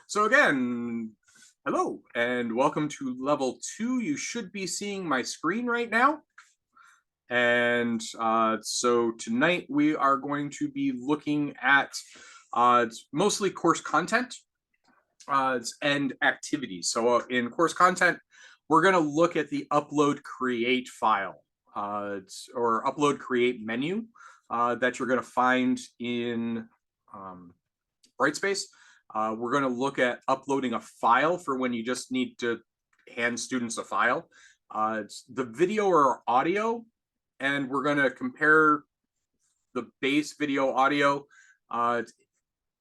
So again, hello and welcome to level 2. You should be seeing my screen right now. And so tonight we are going to be looking at mostly course content and activities. So in course content, we're going to look at the upload create file or upload create menu that you're going to find in Brightspace. We're going to look at uploading a file for when you just need to hand students a file. It's the video or audio, and we're going to compare the base video audio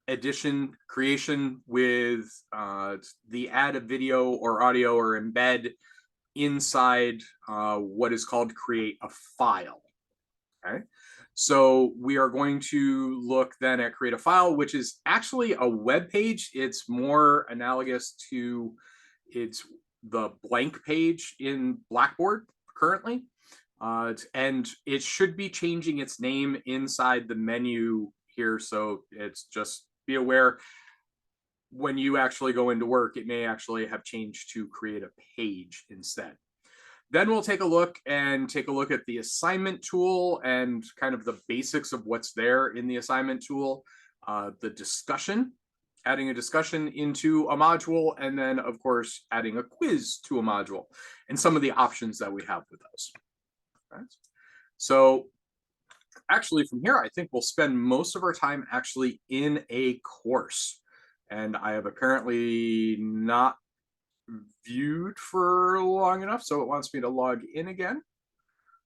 addition creation with the add a video or audio or embed inside what is called create a file. Okay. So we are going to look then at create a file, which is actually a web page. It's more analogous to the blank page in Blackboard currently. And it should be changing its name inside the menu here. So it's just be aware when you actually go into work, it may actually have changed to create a page instead. Then we'll take a look at the assignment tool and kind of the basics of what's there in the assignment tool, the discussion, adding a discussion into a module, and then of course, adding a quiz to a module and some of the options that we have with those. Right. So actually from here, I think we'll spend most of our time actually in a course. And I have apparently not viewed for long enough, so it wants me to log in again.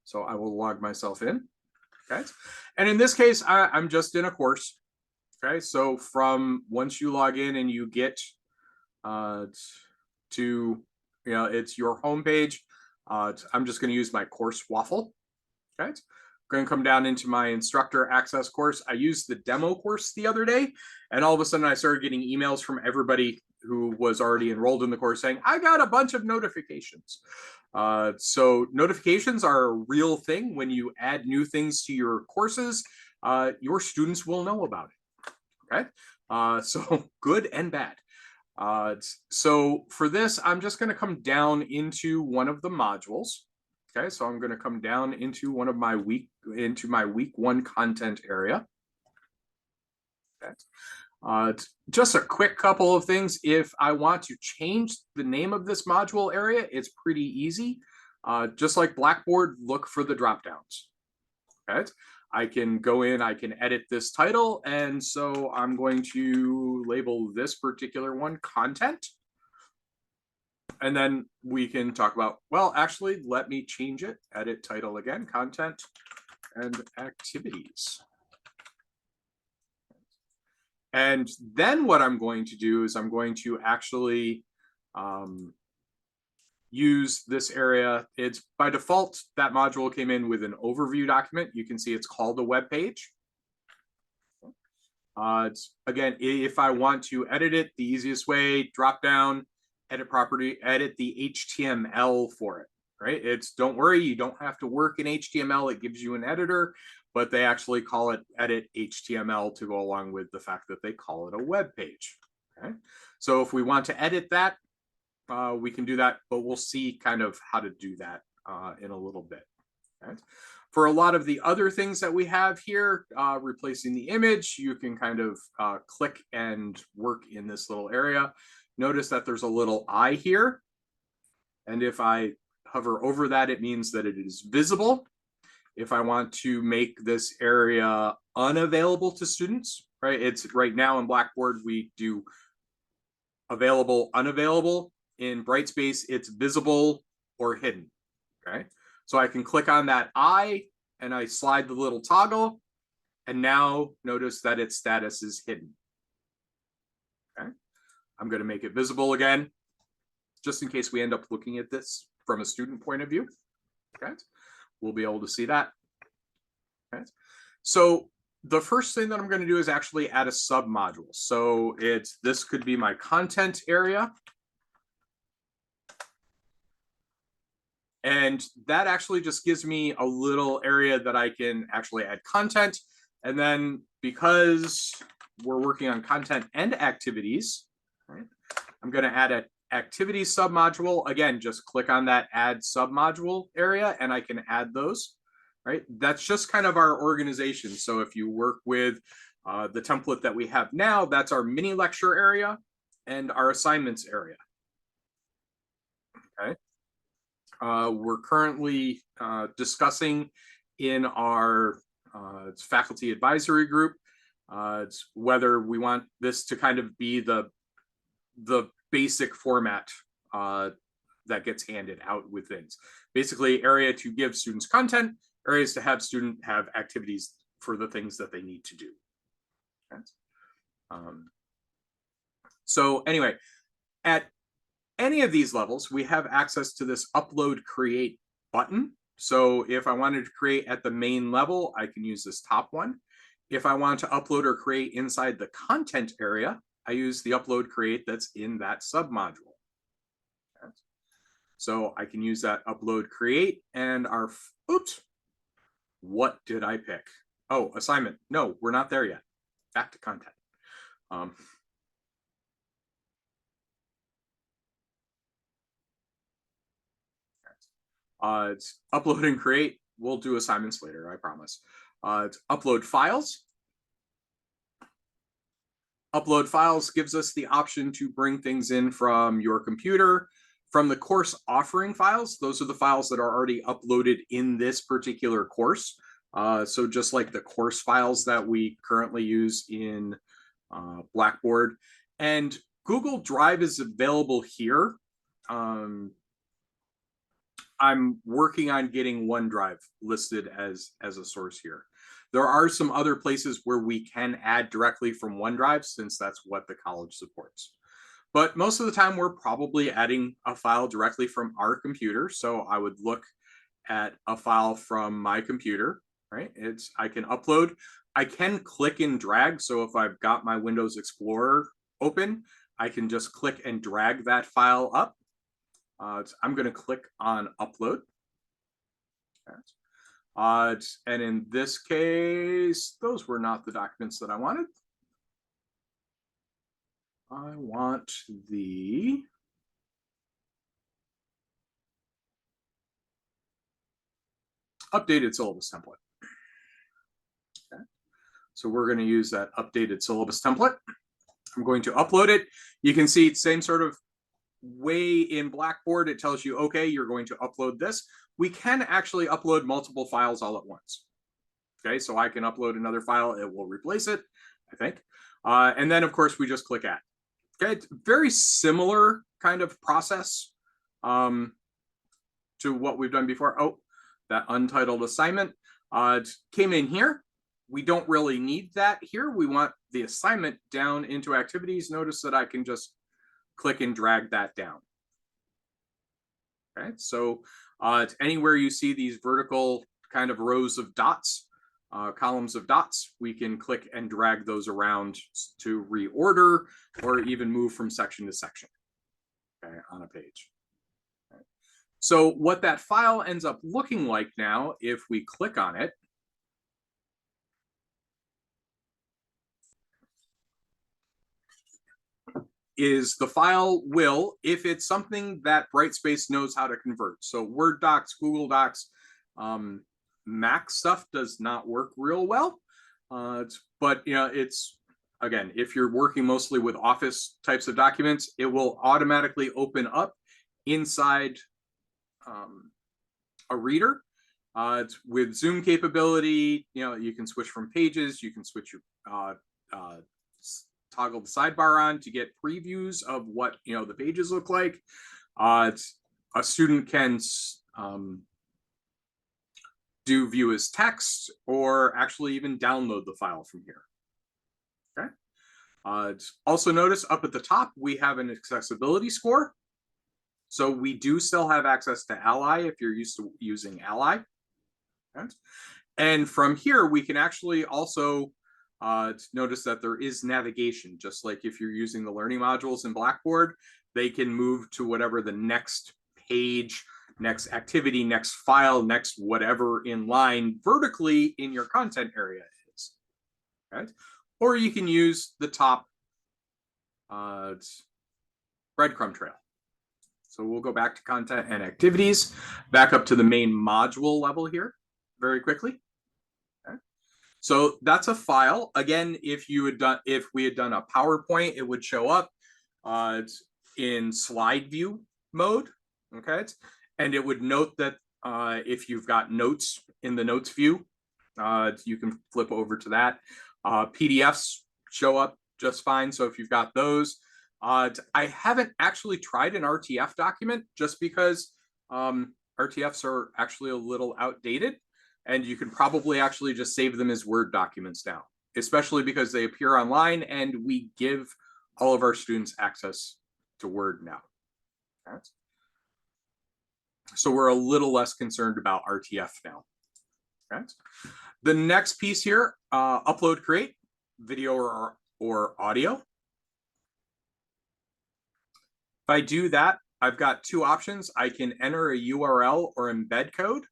So I will log myself in. Okay. And in this case, I'm just in a course. Okay. So from once you log in and you get to, it's your home page. I'm just going to use my course waffle. Okay. I'm going to come down into my instructor access course. I used the demo course the other day, and all of a sudden I started getting emails from everybody who was already enrolled in the course saying, I got a bunch of notifications. So notifications are a real thing. When you add new things to your courses, your students will know about it. Okay. So good and bad. So for this, I'm just going to come down into one of the modules. Okay, so I'm going to come down into one of my week 1 content area. Okay. Just a quick couple of things. If I want to change the name of this module area, it's pretty easy. Just like Blackboard, look for the drop downs. Okay. I can go in, I can edit this title, and so I'm going to label this particular one content. And then we can talk about, well, actually, let me change it. Edit title again, content and activities. And then what I'm going to do is I'm going to actually use this area. It's by default, that module came in with an overview document. You can see it's called a web page. Again, if I want to edit it, the easiest way, drop down, edit property, edit the HTML for it, right? Don't worry, you don't have to work in HTML. It gives you an editor, but they actually call it edit HTML to go along with the fact that they call it a web page. Okay. So if we want to edit that, we can do that, but we'll see kind of how to do that in a little bit. Right? For a lot of the other things that we have here, replacing the image, you can kind of click and work in this little area. Notice that there's a little eye here. And if I hover over that, it means that it is visible. If I want to make this area unavailable to students, right? It's right now in Blackboard, we do available, unavailable. In Brightspace, it's visible or hidden, okay? So I can click on that eye and I slide the little toggle, and now notice that its status is hidden. Okay. I'm going to make it visible again, just in case we end up looking at this from a student point of view. Okay. We'll be able to see that. Okay. So the first thing that I'm going to do is actually add a submodule. So this could be my content area. And that actually just gives me a little area that I can actually add content. And then because we're working on content and activities, right? I'm going to add an activities submodule. Again, just click on that add submodule area and I can add those, right? That's just kind of our organization. So if you work with the template that we have now, that's our mini lecture area and our assignments area. Okay. We're currently discussing in our faculty advisory group it's whether we want this to kind of be the basic format that gets handed out with things. Basically, area to give students content, areas to have students have activities for the things that they need to do. Okay. So anyway, at any of these levels, we have access to this upload create button. So if I wanted to create at the main level, I can use this top one. If I want to upload or create inside the content area, I use the upload create that's in that submodule. Okay. So I can use that upload create and our, oops, what did I pick? Oh, assignment. No, we're not there yet. Back to content. It's upload and create. We'll do assignments later, I promise. It's upload files. Upload files gives us the option to bring things in from your computer. From the course offering files, those are the files that are already uploaded in this particular course. So just like the course files that we currently use in Blackboard. And Google Drive is available here. I'm working on getting OneDrive listed as a source here. There are some other places where we can add directly from OneDrive since that's what the college supports. But most of the time we're probably adding a file directly from our computer. So I would look at a file from my computer, right? I can upload. I can click and drag. So if I've got my Windows Explorer open, I can just click and drag that file up. I'm going to click on upload. And in this case, those were not the documents that I wanted. I want the updated syllabus template. Okay. So we're going to use that updated syllabus template. I'm going to upload it. You can see same sort of way in Blackboard. It tells you, okay, you're going to upload this. We can actually upload multiple files all at once. Okay, so I can upload another file. It will replace it, I think. And then, of course, we just click add. Okay, it's very similar kind of process to what we've done before. Oh, that untitled assignment came in here. We don't really need that here. We want the assignment down into activities. Notice that I can just click and drag that down. Okay, so anywhere you see these vertical kind of rows of dots, columns of dots, we can click and drag those around to reorder or even move from section to section, okay, on a page. Okay. So what that file ends up looking like now, if we click on it, is the file will, if it's something that Brightspace knows how to convert. So Word docs, Google Docs, Mac stuff does not work real well. But you know, it's, again, if you're working mostly with Office types of documents, it will automatically open up inside a reader. It's with Zoom capability, you know, you can switch from pages, you can switch your toggle the sidebar on to get previews of what, you know, the pages look like. A student can do view as text or actually even download the file from here. Okay. Also notice up at the top, we have an accessibility score. So we do still have access to Ally if you're used to using Ally. Okay. And from here, we can actually also notice that there is navigation, just like if you're using the learning modules in Blackboard, they can move to whatever the next page, next activity, next file, next whatever in line vertically in your content area is. Right? or you can use the top breadcrumb trail. So we'll go back to content and activities, back up to the main module level here very quickly. Okay. So that's a file. Again, if we had done a PowerPoint, it would show up in slide view mode. Okay. And it would note that if you've got notes in the notes view, you can flip over to that. PDFs show up just fine. So if you've got those, I haven't actually tried an RTF document just because RTFs are actually a little outdated, and you can probably actually just save them as Word documents now, especially because they appear online and we give all of our students access to Word now. Okay. So we're a little less concerned about RTF now. Okay. The next piece here, upload, create, video or audio. If I do that, I've got two options. I can enter a URL or embed code,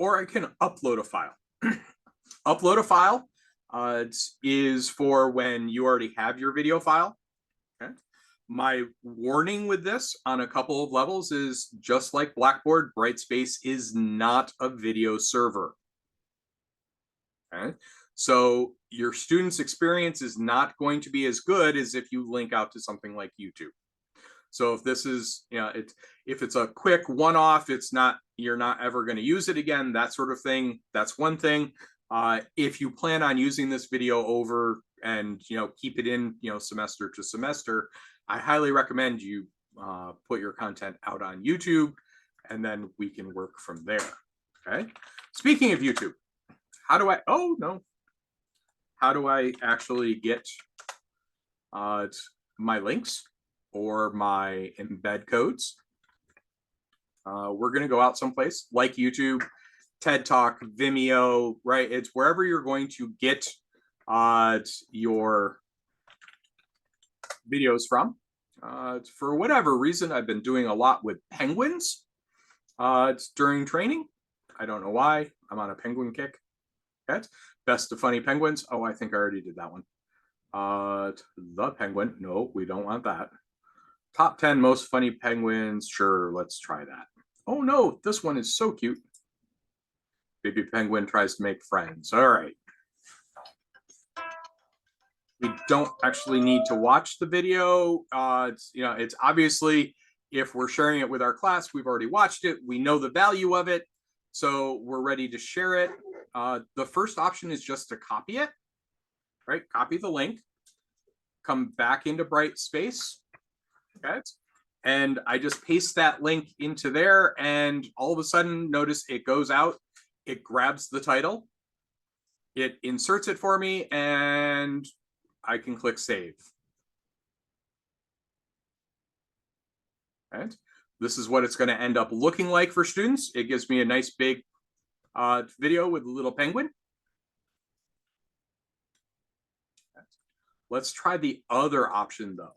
or I can upload a file. Upload a file is for when you already have your video file. Okay. My warning with this on a couple of levels is just like Blackboard, Brightspace is not a video server. Okay. So your student's experience is not going to be as good as if you link out to something like YouTube. So if this is, if it's a quick one-off, you're not ever going to use it again, that sort of thing. That's one thing. If you plan on using this video over and, keep it in, semester to semester, I highly recommend you put your content out on YouTube, and then we can work from there. Okay. Speaking of YouTube, how do I actually get my links or my embed codes? We're going to go out someplace like YouTube, TED Talk, Vimeo, right? It's wherever you're going to get your videos from. For whatever reason, I've been doing a lot with penguins during training. I don't know why. I'm on a penguin kick. Okay. Best of funny penguins. Oh, I think I already did that one. The penguin. No, we don't want that. Top 10 most funny penguins. Sure, let's try that. Oh no, this one is so cute. Baby penguin tries to make friends. All right. We don't actually need to watch the video. It's obviously, if we're sharing it with our class, we've already watched it. We know the value of it. So we're ready to share it. The first option is just to copy it, right? Copy the link, come back into Brightspace. Okay. And I just paste that link into there, and all of a sudden, notice it goes out, it grabs the title, it inserts it for me, and I can click save. Right. This is what it's going to end up looking like for students. It gives me a nice big video with a little penguin. Let's try the other option though.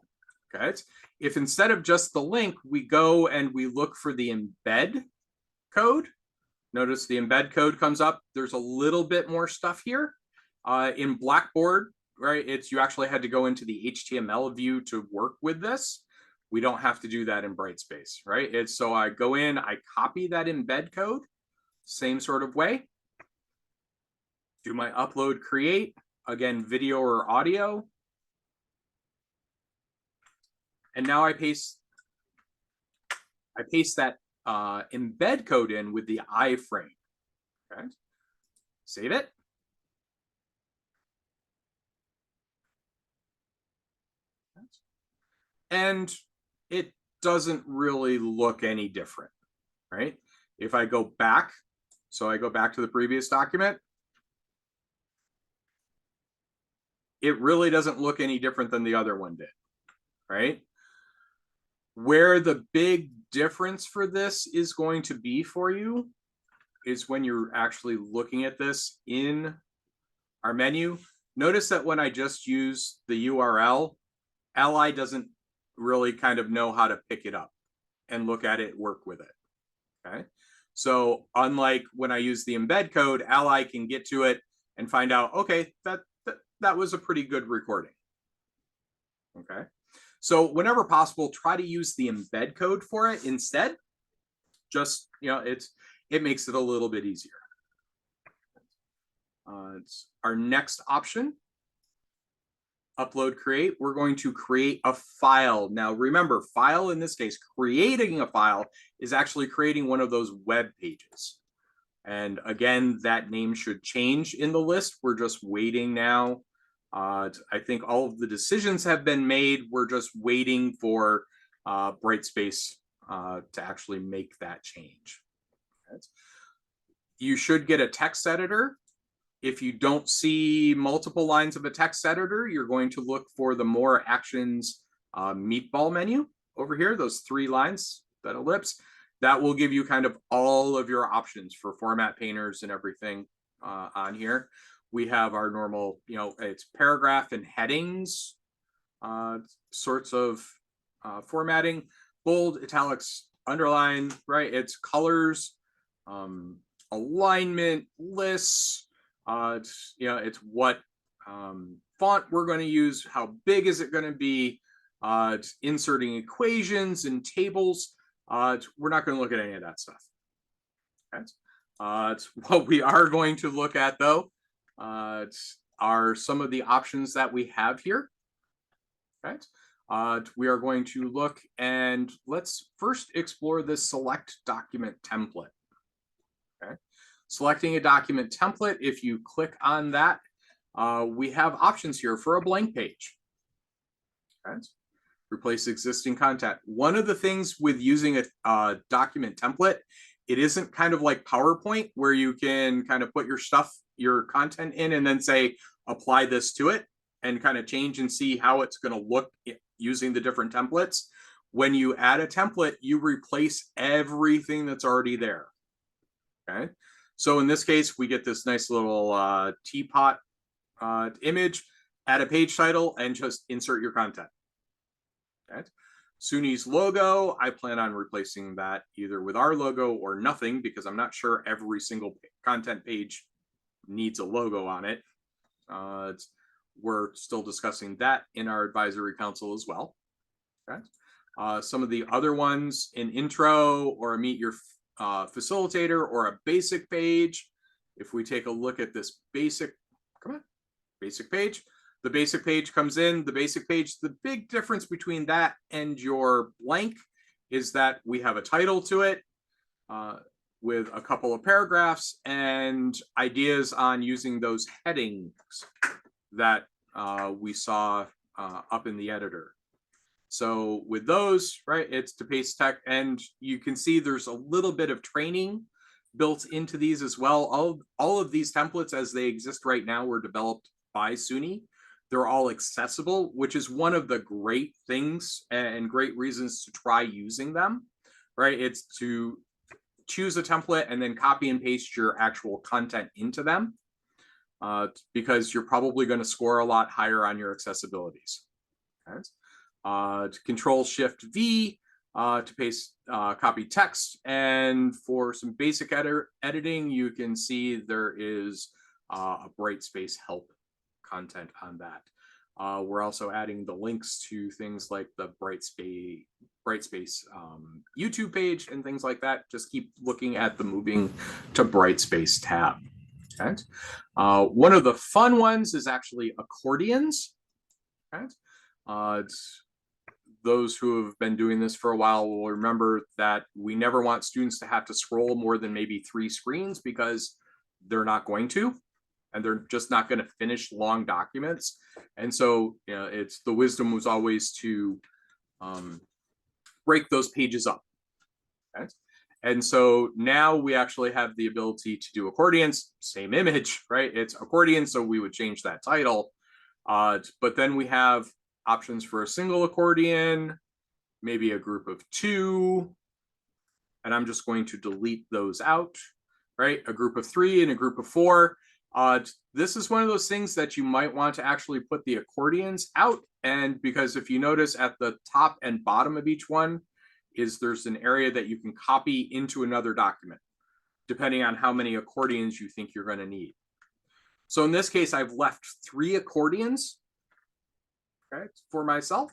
Okay. If instead of just the link, we go and we look for the embed code, notice the embed code comes up. There's a little bit more stuff here. In Blackboard, right, you actually had to go into the HTML view to work with this. We don't have to do that in Brightspace, right? So I go in, I copy that embed code, same sort of way. Do my upload, create, again, video or audio. And now I paste that embed code in with the iframe. Okay. Save it. And it doesn't really look any different, right? If I go back, so I go back to the previous document, it really doesn't look any different than the other one did, right? Where the big difference for this is going to be for you is when you're actually looking at this in our menu. Notice that when I just use the URL, Ally doesn't really kind of know how to pick it up and look at it, work with it. Okay. So unlike when I use the embed code, Ally can get to it and find out, okay, that was a pretty good recording. Okay. So whenever possible, try to use the embed code for it instead. Just, it makes it a little bit easier. It's our next option. Upload, create. We're going to create a file. Now remember, file in this case, creating a file is actually creating one of those web pages. And again, that name should change in the list. We're just waiting now. I think all of the decisions have been made. We're just waiting for Brightspace to actually make that change. You should get a text editor. If you don't see multiple lines of a text editor, you're going to look for the More Actions meatball menu over here, those 3 lines, that ellipse. That will give you kind of all of your options for format painters and everything on here. We have our normal, it's paragraph and headings sorts of formatting, bold, italics, underline, right? It's colors, alignment, lists. It's what font we're going to use, how big is it going to be, it's inserting equations and tables. We're not going to look at any of that stuff. Okay. What we are going to look at, though, are some of the options that we have here. Okay. We are going to look, and let's first explore this select document template. Okay. Selecting a document template, if you click on that, we have options here for a blank page. Okay. Replace existing content. One of the things with using a document template, it isn't kind of like PowerPoint where you can kind of put your content in and then say, apply this to it and kind of change and see how it's going to look using the different templates. When you add a template, you replace everything that's already there. Okay. So in this case, we get this nice little teapot image, add a page title, and just insert your content. Okay. SUNY's logo, I plan on replacing that either with our logo or nothing, because I'm not sure every single content page needs a logo on it. We're still discussing that in our advisory council as well. Okay. Some of the other ones, an intro or a meet your facilitator or a basic page. If we take a look at this basic page, the basic page comes in, the basic page, the big difference between that and your blank is that we have a title to it with a couple of paragraphs and ideas on using those headings that we saw up in the editor. So with those, right, it's to paste text, and you can see there's a little bit of training built into these as well. All of these templates as they exist right now were developed by SUNY. They're all accessible, which is one of the great things and great reasons to try using them, right? It's to choose a template and then copy and paste your actual content into them because you're probably going to score a lot higher on your accessibilities. Okay. Control-Shift-V to paste, copy text. And for some basic editing, you can see there is a Brightspace help content on that. We're also adding the links to things like the Brightspace YouTube page and things like that. Just keep looking at the Moving to Brightspace tab. Okay. One of the fun ones is actually accordions. Okay. Those who have been doing this for a while will remember that we never want students to have to scroll more than maybe 3 screens because they're not going to. And they're just not going to finish long documents. And so, it's the wisdom was always to break those pages up. Okay? And so now we actually have the ability to do accordions, same image, right? It's accordion, so we would change that title. But then we have options for a single accordion, maybe a group of 2. And I'm just going to delete those out, right? A group of 3 and a group of 4. This is one of those things that you might want to actually put the accordions out. And because if you notice at the top and bottom of each one there's an area that you can copy into another document, depending on how many accordions you think you're going to need. So in this case, I've left 3 accordions, okay, for myself.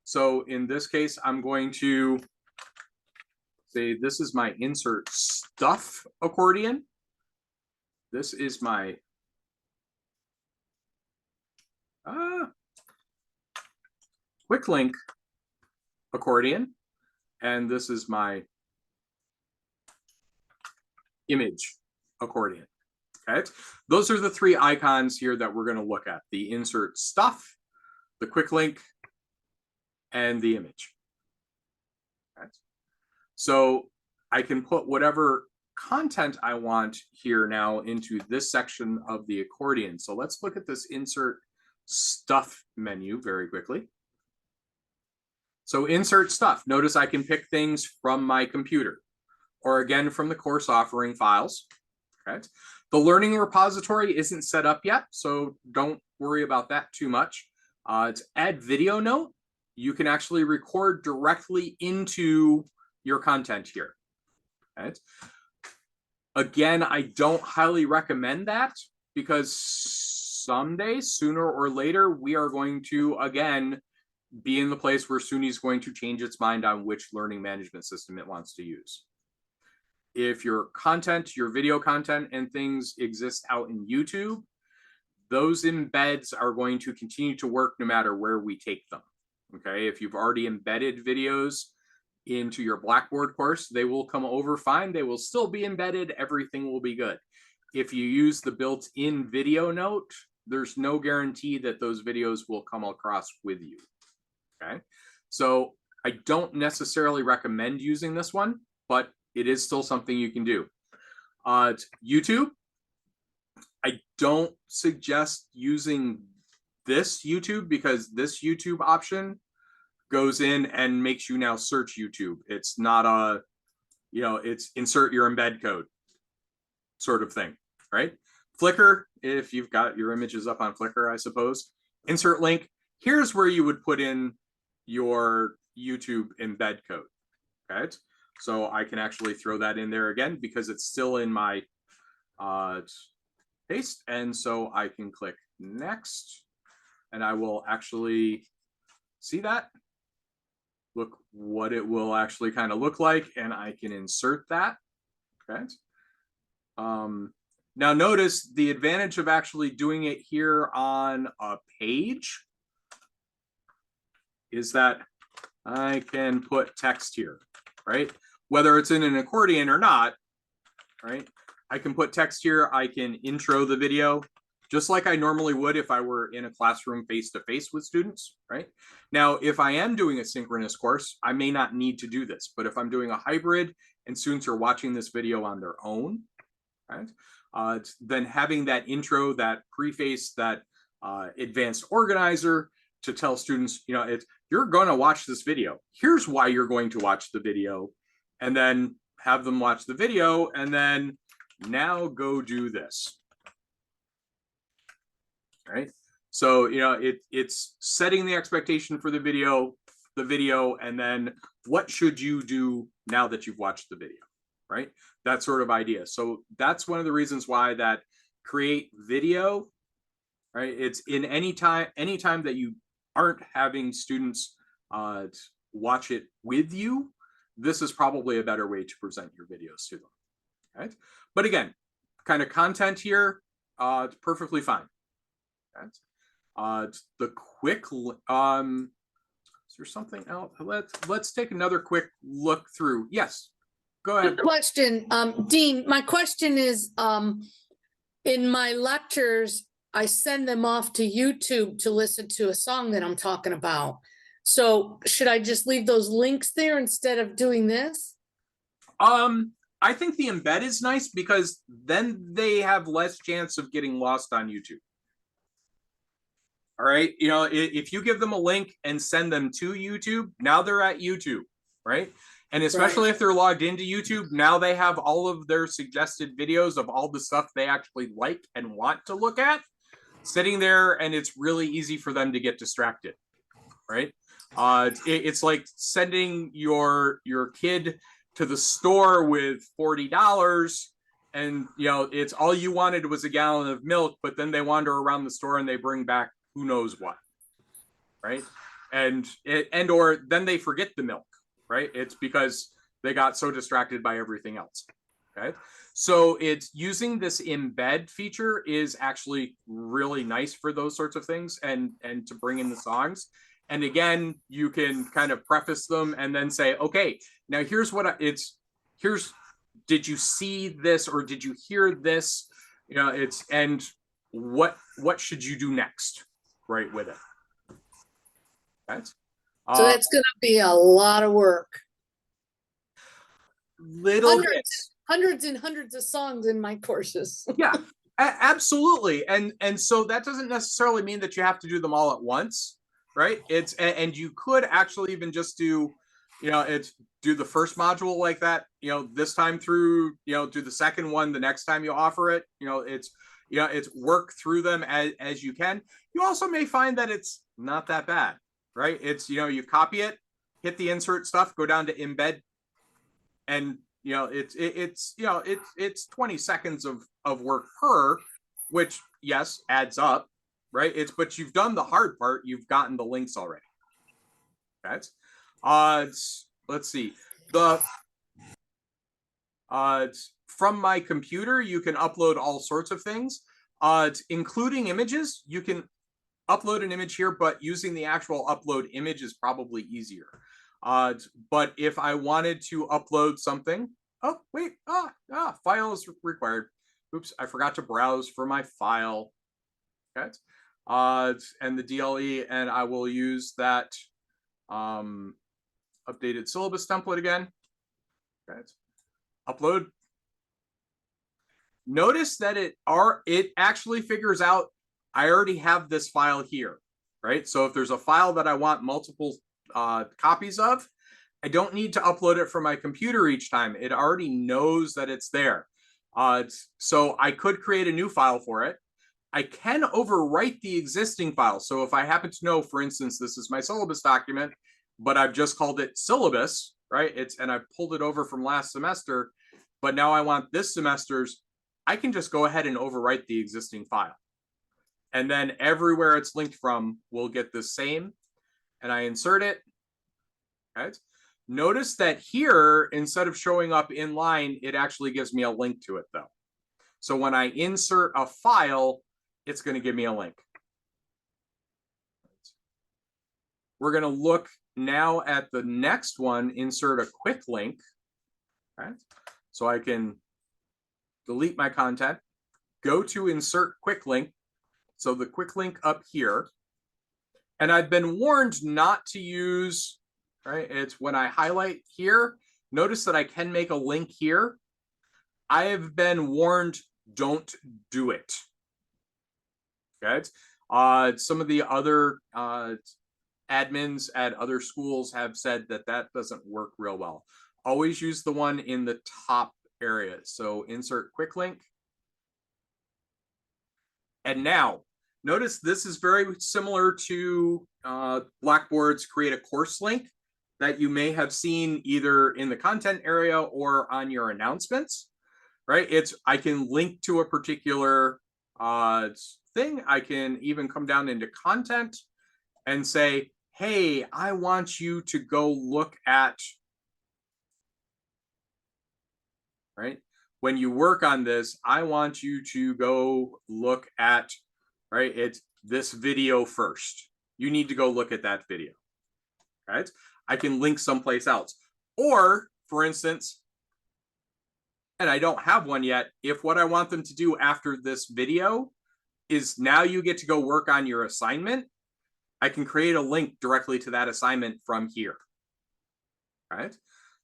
So in this case, I'm going to say this is my insert stuff accordion. This is my quick link accordion. And this is my image accordion. Okay, those are the 3 icons here that we're going to look at: the insert stuff, the quick link, and the image. Okay. So I can put whatever content I want here now into this section of the accordion. So let's look at this insert stuff menu very quickly. So insert stuff. Notice I can pick things from my computer, or again from the course offering files. Okay. The learning repository isn't set up yet, so don't worry about that too much. It's add video note. You can actually record directly into your content here. Okay. Again, I don't highly recommend that, because someday, sooner or later, we are going to, again, be in the place where SUNY's going to change its mind on which learning management system it wants to use. If your content, your video content and things exist out in YouTube, those embeds are going to continue to work no matter where we take them. Okay, if you've already embedded videos into your Blackboard course, they will come over fine. They will still be embedded. Everything will be good. If you use the built-in video note, there's no guarantee that those videos will come across with you. Okay, so I don't necessarily recommend using this one, but it is still something you can do. YouTube, I don't suggest using this YouTube, because this YouTube option goes in and makes you now search YouTube. It's not a, it's insert your embed code sort of thing, right? Flickr, if you've got your images up on Flickr, I suppose. Insert link, here's where you would put in your YouTube embed code, okay? So I can actually throw that in there again because it's still in my paste. And so I can click next, and I will actually see that. Look what it will actually kind of look like, and I can insert that, okay? Now notice the advantage of actually doing it here on a page is that I can put text here, right? Whether it's in an accordion or not, right? I can put text here. I can intro the video just like I normally would if I were in a classroom face-to-face with students, right? Now, if I am doing a synchronous course, I may not need to do this, but if I'm doing a hybrid and students are watching this video on their own, right? Then having that intro, that preface, that advanced organizer to tell students, you're going to watch this video. Here's why you're going to watch the video, and then have them watch the video, and then now go do this. Right? So, it's setting the expectation for the video, and then what should you do now that you've watched the video, right? That sort of idea. So that's one of the reasons why that create video, right? It's in anytime that you aren't having students watch it with you, this is probably a better way to present your videos to them, right? But again, kind of content here, it's perfectly fine. Right? The quick, is there something else? Let's take another quick look through. Yes, go ahead. Good question, Dean. My question is, in my lectures, I send them off to YouTube to listen to a song that I'm talking about. So should I just leave those links there instead of doing this? I think the embed is nice because then they have less chance of getting lost on YouTube. All right, if you give them a link and send them to YouTube, now they're at YouTube, right? And especially if they're logged into YouTube, now they have all of their suggested videos of all the stuff they actually like and want to look at sitting there, and it's really easy for them to get distracted, right? It's like sending your kid to the store with $40 and it's all you wanted was a gallon of milk, but then they wander around the store and they bring back who knows what, right? Or then they forget the milk, right? It's because they got so distracted by everything else. Okay. So it's using this embed feature is actually really nice for those sorts of things, and to bring in the songs. And again, you can kind of preface them and then say, okay, now here's here's did you see this or did you hear this? And what should you do next, right, with it? Right? So that's gonna be a lot of work. Little bit. Hundreds and hundreds of songs in my courses. Yeah, absolutely. And so that doesn't necessarily mean that you have to do them all at once, right? And you could actually even just do, it's do the first module like that, this time through, do the second one the next time you offer it. It's work through them as you can. You also may find that it's not that bad, right? It's, you copy it, hit the insert stuff, go down to embed, and it's 20 seconds of work per, which yes adds up, right? But you've done the hard part, you've gotten the links already. That's let's see, the from my computer you can upload all sorts of things, including images. You can upload an image here, but using the actual upload image is probably easier. But if I wanted to upload something, oh wait, file is required. Oops, I forgot to browse for my file. Okay, and the DLE, and I will use that updated syllabus template again. Okay, upload. Notice that it actually figures out I already have this file here, right? So if there's a file that I want multiple copies of, I don't need to upload it from my computer each time. It already knows that it's there. So I could create a new file for it. I can overwrite the existing file. So if I happen to know, for instance, this is my syllabus document, but I've just called it syllabus, right? And I've pulled it over from last semester, but now I want this semester's, I can just go ahead and overwrite the existing file. And then everywhere it's linked from will get the same. And I insert it. Right. Notice that here, instead of showing up in line, it actually gives me a link to it though. So when I insert a file, it's going to give me a link. We're going to look now at the next one, insert a quick link. Right. So I can delete my content, go to insert quick link. So the quick link up here, and I've been warned not to use, right? It's when I highlight here, notice that I can make a link here. I have been warned, don't do it. Okay. Some of the other admins at other schools have said that that doesn't work real well. Always use the one in the top area. So insert quick link. And now, notice this is very similar to Blackboard's create a course link that you may have seen either in the content area or on your announcements, right? I can link to a particular thing. I can even come down into content and say, hey, I want you to go look at, right? When you work on this, I want you to go look at, right? It's this video first. You need to go look at that video, right? I can link someplace else. Or, for instance, and I don't have one yet, if what I want them to do after this video is now you get to go work on your assignment, I can create a link directly to that assignment from here, right?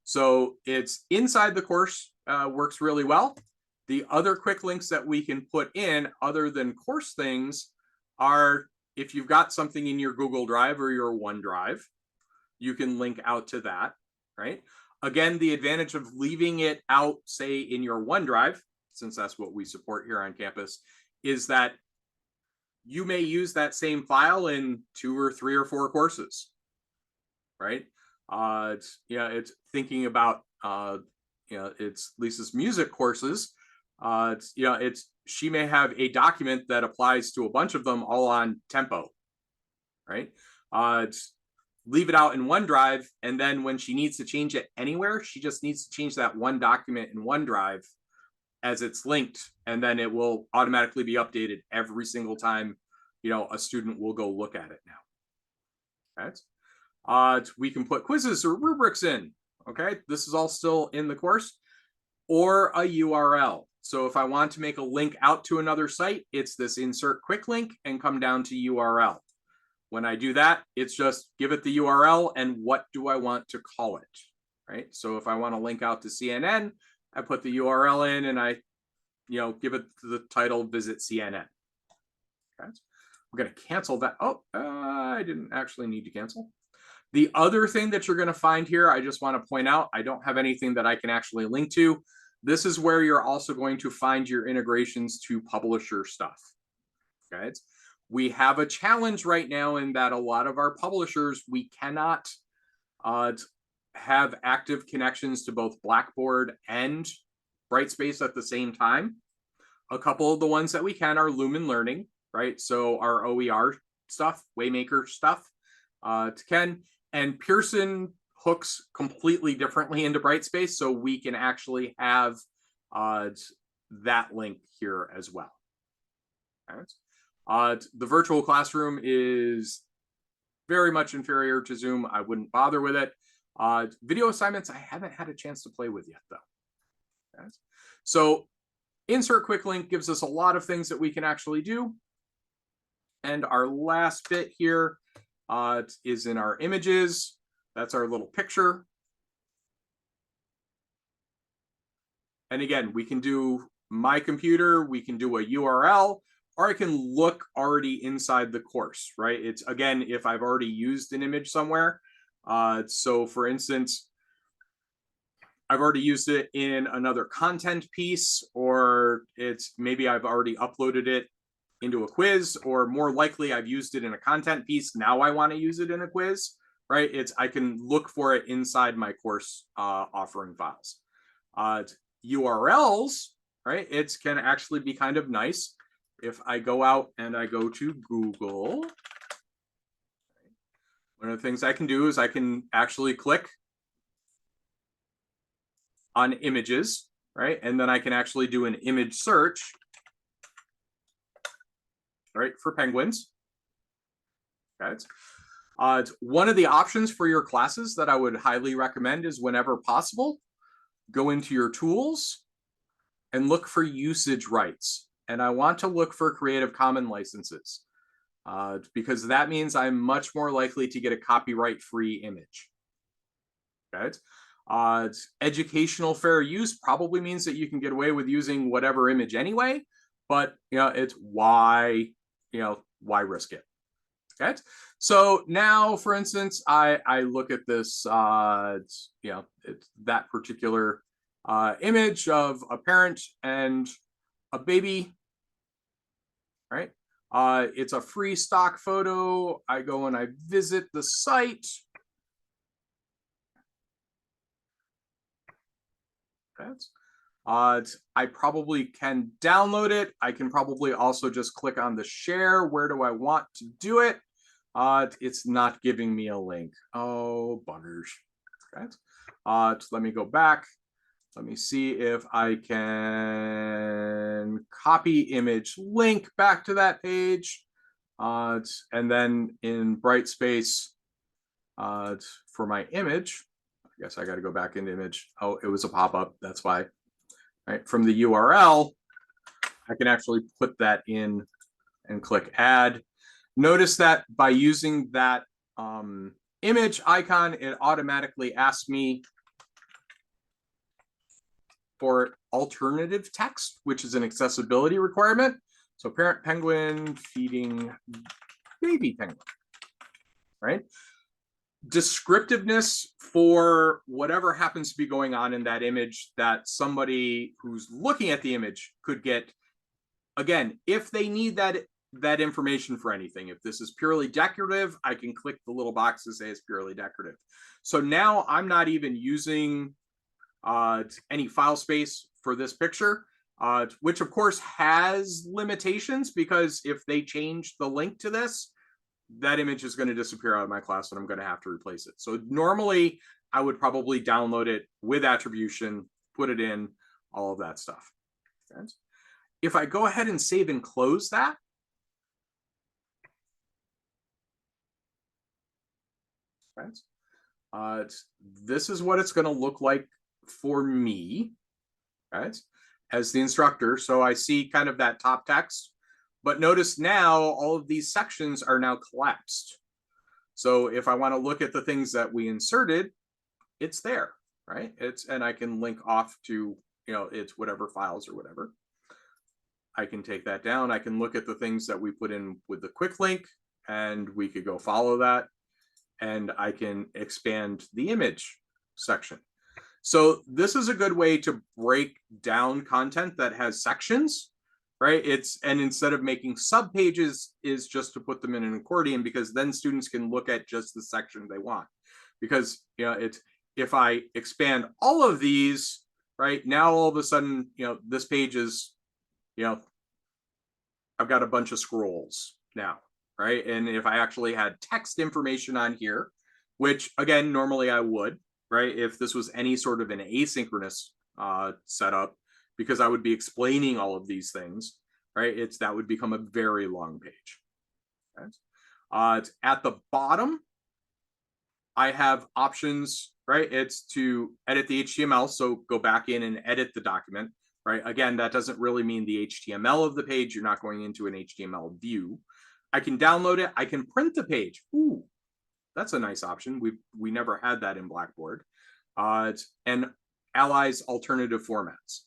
So it's inside the course, works really well. The other quick links that we can put in other than course things are if you've got something in your Google Drive or your OneDrive, you can link out to that, right? Again, the advantage of leaving it out, say, in your OneDrive, since that's what we support here on campus, is that you may use that same file in 2 or 3 or 4 courses, right? It's thinking about, it's Lisa's music courses. She may have a document that applies to a bunch of them all on tempo, right? Leave it out in OneDrive, and then when she needs to change it anywhere, she just needs to change that one document in OneDrive as it's linked, and then it will automatically be updated every single time, a student will go look at it now. Right? We can put quizzes or rubrics in. Okay, this is all still in the course, or a URL. So if I want to make a link out to another site, it's this insert quick link and come down to URL. When I do that, it's just give it the URL and what do I want to call it, right? So if I want to link out to CNN, I put the URL in and I, give it the title, visit CNN. Okay. We're going to cancel that. Oh, I didn't actually need to cancel. The other thing that you're going to find here, I just want to point out, I don't have anything that I can actually link to. This is where you're also going to find your integrations to publisher stuff. Okay. We have a challenge right now in that a lot of our publishers, we cannot have active connections to both Blackboard and Brightspace at the same time. A couple of the ones that we can are Lumen Learning, right? So our OER stuff, Waymaker stuff, can, and Pearson hooks completely differently into Brightspace, so we can actually have that link here as well. All right. The virtual classroom is very much inferior to Zoom. I wouldn't bother with it. Video assignments, I haven't had a chance to play with yet, though. Okay. So insert quick link gives us a lot of things that we can actually do. And our last bit here is in our images. That's our little picture. And again, we can do my computer, we can do a URL, or I can look already inside the course, right? It's, again, if I've already used an image somewhere. So for instance, I've already used it in another content piece, or it's maybe I've already uploaded it into a quiz, or more likely I've used it in a content piece. Now I want to use it in a quiz, right? I can look for it inside my course offering files. URLs, right? It can actually be kind of nice. If I go out and I go to Google, one of the things I can do is I can actually click on images, right? And then I can actually do an image search, right, for penguins. Okay. One of the options for your classes that I would highly recommend is, whenever possible, go into your tools and look for usage rights. And I want to look for Creative Commons licenses because that means I'm much more likely to get a copyright-free image. Okay. Educational fair use probably means that you can get away with using whatever image anyway, but it's why risk it? Okay. So now, for instance, I look at this, it's that particular image of a parent and a baby, right? It's a free stock photo. I go and I visit the site. I probably can download it. I can probably also just click on the share. Where do I want to do it? It's not giving me a link. Oh, buggers. Okay. So let me go back. Let me see if I can copy image link back to that page. And then in Brightspace, for my image, I guess I got to go back into image. Oh, it was a pop-up. That's why. Right, from the URL, I can actually put that in and click add. Notice that by using that image icon, it automatically asks me for alternative text, which is an accessibility requirement. So parent penguin feeding baby penguin, right? Descriptiveness for whatever happens to be going on in that image that somebody who's looking at the image could get. Again, if they need that information for anything, if this is purely decorative, I can click the little box to say it's purely decorative. So now I'm not even using any file space for this picture. which of course has limitations, because if they change the link to this, that image is going to disappear out of my class and I'm going to have to replace it. So normally I would probably download it with attribution, put it in, all of that stuff. Okay. If I go ahead and save and close that, okay, this is what it's going to look like for me, right, as the instructor. So I see kind of that top text, but notice now all of these sections are now collapsed. So if I want to look at the things that we inserted, it's there, right? And I can link off to, it's whatever files or whatever. I can take that down. I can look at the things that we put in with the quick link, and we could go follow that. And I can expand the image section. So this is a good way to break down content that has sections, right? And instead of making subpages, is just to put them in an accordion, because then students can look at just the section they want. Because if I expand all of these, right, now all of a sudden, this page is, I've got a bunch of scrolls now, right? And if I actually had text information on here, which again, normally I would, right? If this was any sort of an asynchronous setup, because I would be explaining all of these things, right? That would become a very long page. Okay. At the bottom, I have options, right? It's to edit the HTML. So go back in and edit the document, right? Again, that doesn't really mean the HTML of the page. You're not going into an HTML view. I can download it. I can print the page. Ooh, that's a nice option. We never had that in Blackboard. And Ally's alternative formats.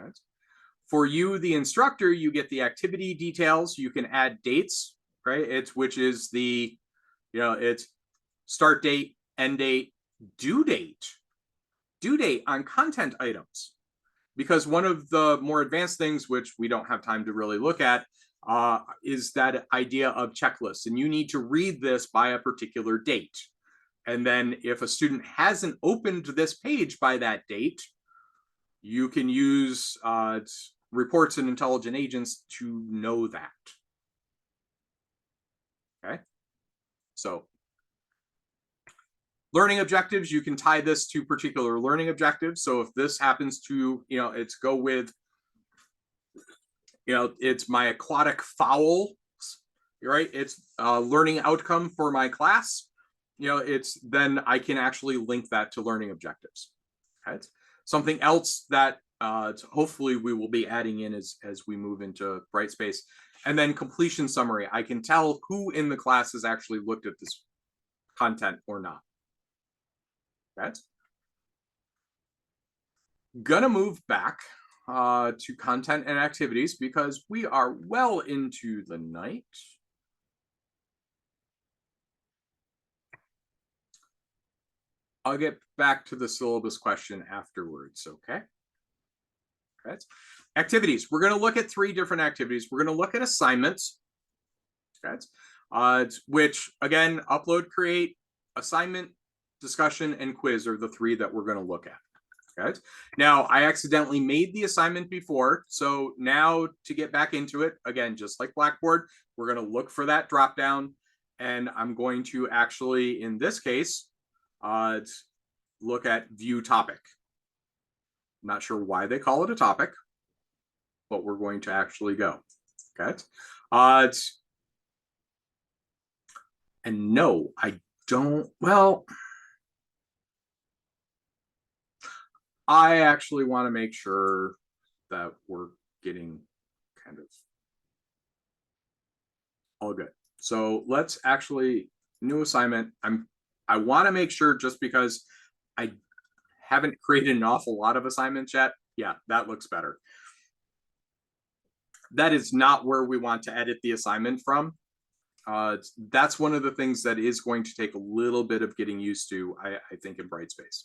Okay. For you, the instructor, you get the activity details. You can add dates, right? Which is the, it's start date, end date, due date on content items. Because one of the more advanced things, which we don't have time to really look at, is that idea of checklists. And you need to read this by a particular date. And then if a student hasn't opened this page by that date, you can use reports and intelligent agents to know that. Okay. So learning objectives, you can tie this to particular learning objectives. So if this happens to, it's go with, it's my aquatic fowl, right? It's a learning outcome for my class. Then I can actually link that to learning objectives. Okay. Something else that hopefully we will be adding in as we move into Brightspace. And then completion summary. I can tell who in the class has actually looked at this content or not. Okay. Gonna move back to content and activities because we are well into the night. I'll get back to the syllabus question afterwards, okay? Okay. Activities. We're going to look at 3 different activities. We're going to look at assignments, okay? Which, again, upload, create, assignment, discussion, and quiz are the 3 that we're going to look at. Okay. Now, I accidentally made the assignment before, so now to get back into it, again, just like Blackboard, we're going to look for that drop down, and I'm going to actually, in this case, look at view topic. I'm not sure why they call it a topic, but we're going to actually go. Okay. And no, I don't. Well, I actually want to make sure that we're getting kind of all good. So let's actually new assignment. I want to make sure, just because I haven't created an awful lot of assignments yet. Yeah, that looks better. That is not where we want to edit the assignment from. That's one of the things that is going to take a little bit of getting used to, I think, in Brightspace.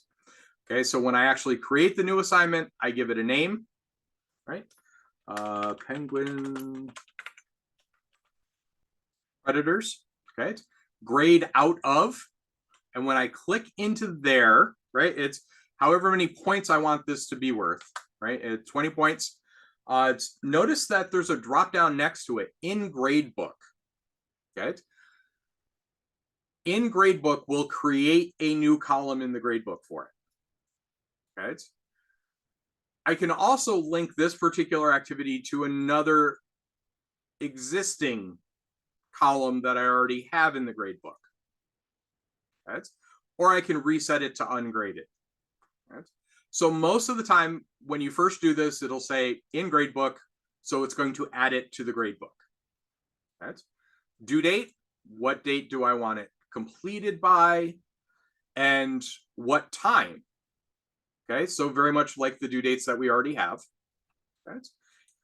Okay, so when I actually create the new assignment, I give it a name, right? Penguin Predators, okay? Grade out of, and when I click into there, right, it's however many points I want this to be worth, right? It's 20 points. Notice that there's a drop down next to it in gradebook. Okay. In gradebook, we'll create a new column in the gradebook for it. Okay. I can also link this particular activity to another existing column that I already have in the gradebook. Okay. Or I can reset it to ungraded. Okay. So most of the time, when you first do this, it'll say in gradebook, so it's going to add it to the gradebook. Okay. Due date, what date do I want it completed by, and what time? Okay, so very much like the due dates that we already have. Okay.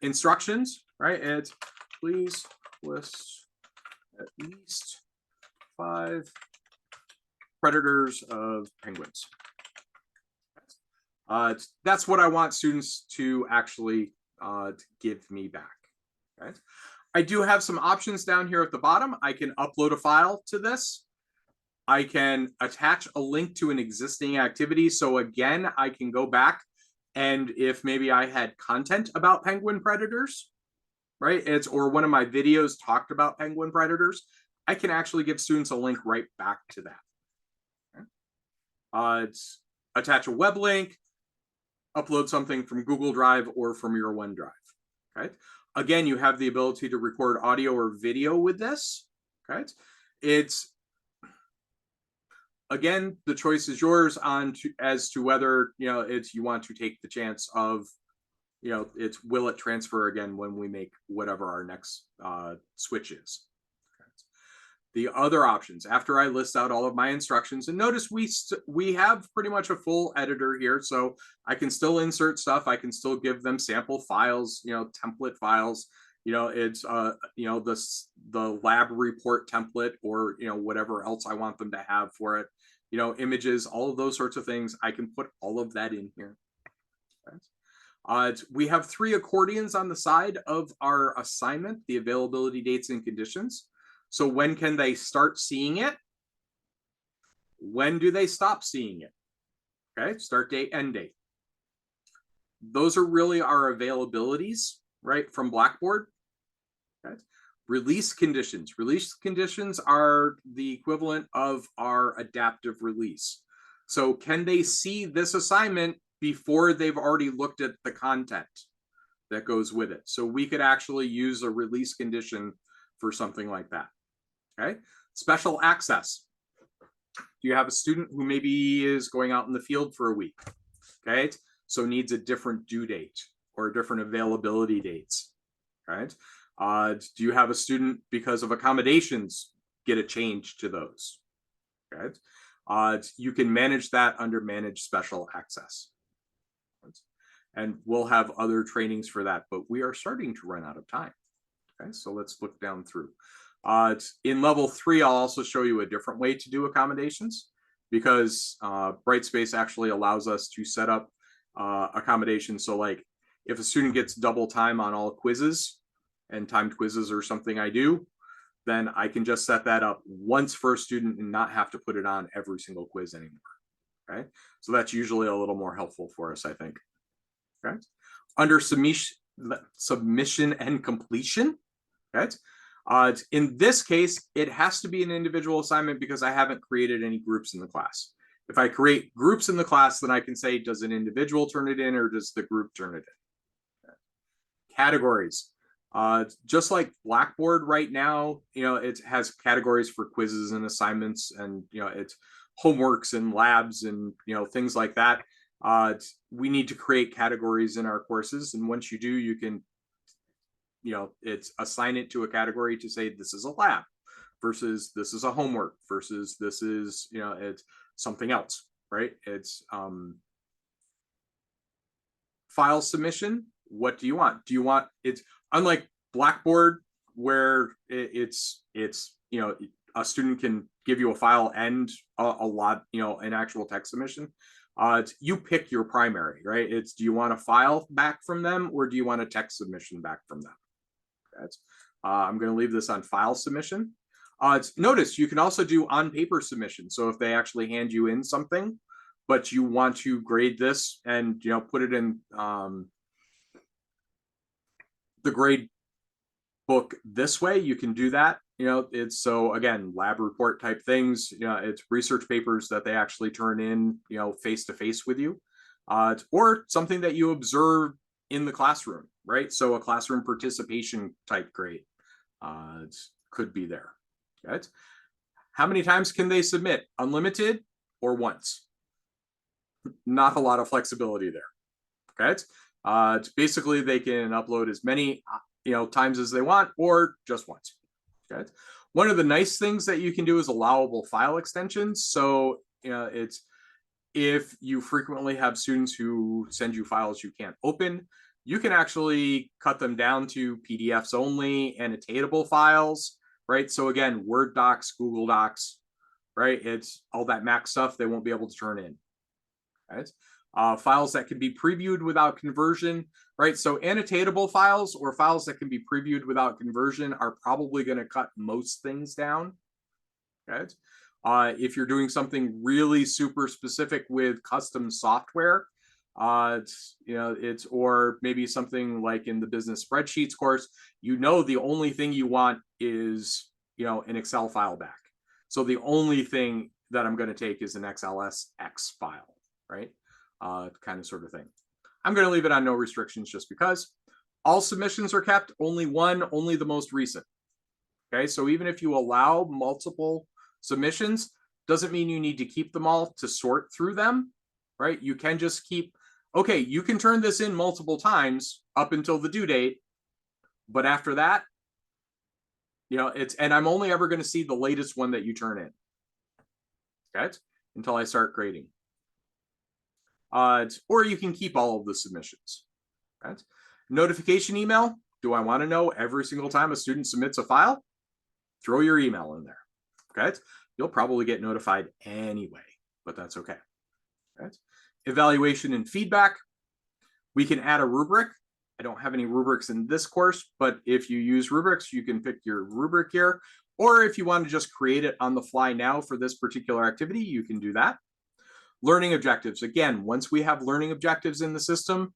Instructions, right? It's please list at least 5 predators of penguins. That's what I want students to actually give me back. Okay. I do have some options down here at the bottom. I can upload a file to this. I can attach a link to an existing activity. So again, I can go back, and if maybe I had content about penguin predators, right? Or one of my videos talked about penguin predators, I can actually give students a link right back to that. Okay. It's attach a web link, upload something from Google Drive or from your OneDrive. Okay. Again, you have the ability to record audio or video with this. Okay. It's, again, the choice is yours as to whether, you want to take the chance of, will it transfer again when we make whatever our next switch is. Okay. The other options, after I list out all of my instructions, and notice we have pretty much a full editor here, so I can still insert stuff. I can still give them sample files, template files. It's the lab report template, or whatever else I want them to have for it. Images, all of those sorts of things. I can put all of that in here. Okay. We have 3 accordions on the side of our assignment, the availability dates and conditions. So when can they start seeing it? When do they stop seeing it? Okay, start date, end date. Those are really our availabilities, right, from Blackboard. Okay. Release conditions. Release conditions are the equivalent of our adaptive release. So can they see this assignment before they've already looked at the content that goes with it? So we could actually use a release condition for something like that. Okay. Special access. Do you have a student who maybe is going out in the field for a week? Okay. So needs a different due date or different availability dates. Right. Do you have a student, because of accommodations, get a change to those? Okay. You can manage that under manage special access. And we'll have other trainings for that, but we are starting to run out of time. Okay, so let's look down through. In level 3, I'll also show you a different way to do accommodations, because Brightspace actually allows us to set up accommodations. So like if a student gets double time on all quizzes, and timed quizzes are something I do, then I can just set that up once for a student and not have to put it on every single quiz anymore. Okay, so that's usually a little more helpful for us, I think. Okay, under submission and completion. Okay. In this case, it has to be an individual assignment because I haven't created any groups in the class. If I create groups in the class, then I can say, does an individual turn it in or does the group turn it in? Okay. Categories. Just like Blackboard right now, it has categories for quizzes and assignments, and it's homeworks and labs and things like that. We need to create categories in our courses, and once you do, you can it's assign it to a category to say this is a lab versus this is a homework versus this is it's something else, right? It's file submission. What do you want? Do you want, it's unlike Blackboard where it's a student can give you a file and a lot, an actual text submission. You pick your primary, right? It's, do you want a file back from them or do you want a text submission back from them? That's I'm going to leave this on file submission. Notice you can also do on paper submission. So if they actually hand you in something, but you want to grade this and put it in the grade book this way, you can do that. It's, so again, lab report type things, it's research papers that they actually turn in, face to face with you, or something that you observe in the classroom, right? So a classroom participation type grade could be there. Right? How many times can they submit? Unlimited or once? Not a lot of flexibility there. Okay. It's basically they can upload as many times as they want, or just once. Okay. One of the nice things that you can do is allowable file extensions. So it's, if you frequently have students who send you files you can't open, you can actually cut them down to PDFs only, annotatable files, right? So again, Word docs, Google Docs, right? It's all that Mac stuff they won't be able to turn in, right? Files that can be previewed without conversion, right? So annotatable files or files that can be previewed without conversion are probably going to cut most things down, right? If you're doing something really super specific with custom software, it's or maybe something like in the business spreadsheets course, the only thing you want is an Excel file back. So the only thing that I'm going to take is an XLSX file, right? Kind of sort of thing. I'm going to leave it on no restrictions just because. All submissions are kept, only the most recent. Okay, so even if you allow multiple submissions, doesn't mean you need to keep them all to sort through them, right? You can just keep, okay, you can turn this in multiple times up until the due date, but after that, and I'm only ever going to see the latest one that you turn in, okay, until I start grading. Or you can keep all of the submissions, okay? Notification email, do I want to know every single time a student submits a file? Throw your email in there, okay? You'll probably get notified anyway, but that's okay. Okay? Evaluation and feedback. We can add a rubric. I don't have any rubrics in this course, but if you use rubrics, you can pick your rubric here. Or if you want to just create it on the fly now for this particular activity, you can do that. Learning objectives. Again, once we have learning objectives in the system,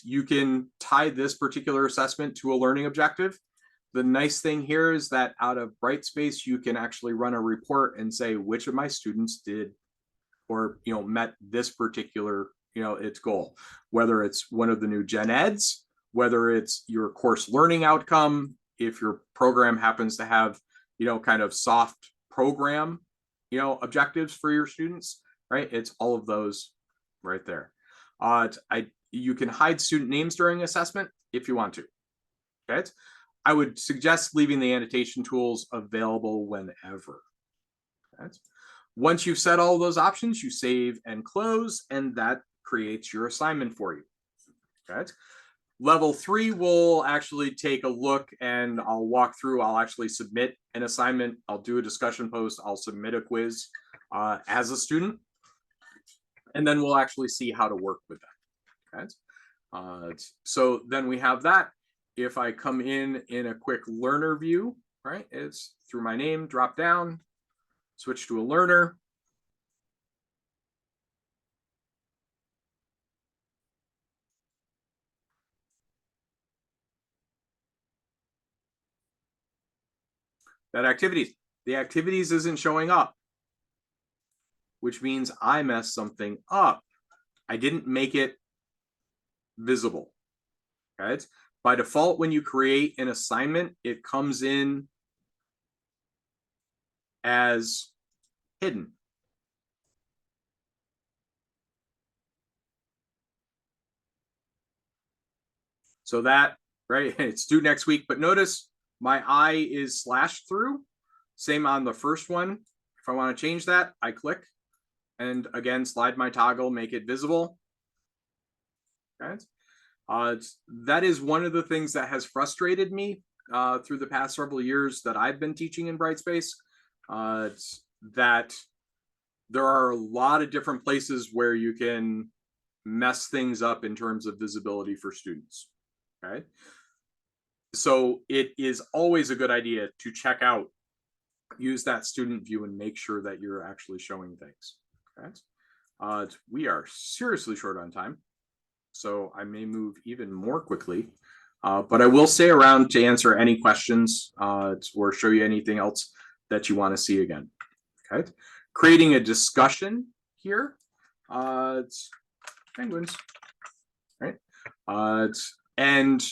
you can tie this particular assessment to a learning objective. The nice thing here is that out of Brightspace, you can actually run a report and say which of my students did or met this particular its goal, whether it's one of the new gen eds, whether it's your course learning outcome, if your program happens to have kind of soft program objectives for your students, right? It's all of those right there. You can hide student names during assessment if you want to. Okay. I would suggest leaving the annotation tools available whenever. Okay. Once you've set all those options, you save and close, and that creates your assignment for you. Okay. Level 3 will actually take a look and I'll walk through. I'll actually submit an assignment. I'll do a discussion post. I'll submit a quiz as a student. And then we'll actually see how to work with that. Okay. So then we have that. If I come in a quick learner view, right, it's through my name, drop down, switch to a learner. That the activities isn't showing up, which means I messed something up. I didn't make it visible. Okay. By default, when you create an assignment, it comes in as hidden. So that, right, it's due next week, but notice my I is slashed through. Same on the first one. If I want to change that, I click and again, slide my toggle, make it visible. Okay. That is one of the things that has frustrated me through the past several years that I've been teaching in Brightspace. That there are a lot of different places where you can mess things up in terms of visibility for students. Okay. So it is always a good idea to check out, use that student view and make sure that you're actually showing things. Okay. We are seriously short on time, so I may move even more quickly But I will stay around to answer any questions or show you anything else that you want to see again. Okay, creating a discussion here. It's penguins, right? And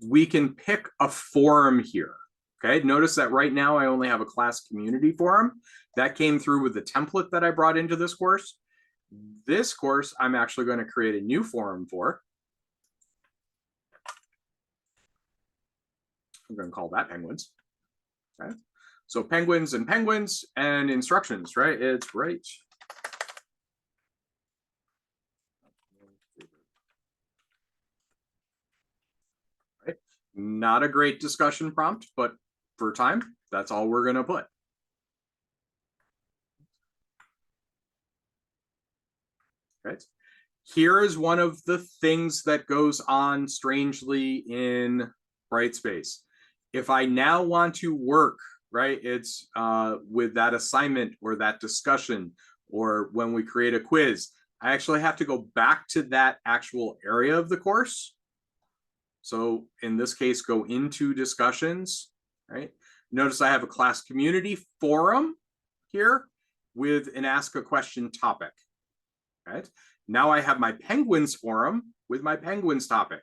we can pick a forum here. Okay, notice that right now I only have a class community forum. That came through with the template that I brought into this course. This course, I'm actually going to create a new forum for. I'm going to call that penguins. Okay, so penguins and instructions, right? It's right. Right. Not a great discussion prompt, but for time, that's all we're going to put. Right. Here is one of the things that goes on strangely in Brightspace. If I now want to work, right, it's with that assignment or that discussion, or when we create a quiz, I actually have to go back to that actual area of the course. So in this case, go into discussions, right? Notice I have a class community forum here with an ask a question topic, right? Now I have my penguins forum with my penguins topic.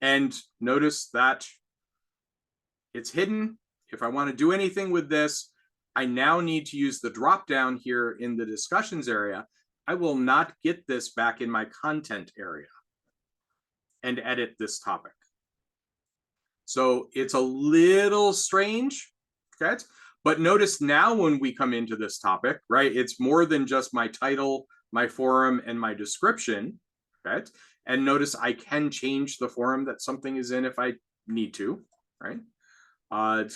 And notice that it's hidden. If I want to do anything with this, I now need to use the drop down here in the discussions area. I will not get this back in my content area and edit this topic. So it's a little strange, okay? But notice now when we come into this topic, right, it's more than just my title, my forum, and my description, okay? And notice I can change the forum that something is in if I need to, right? I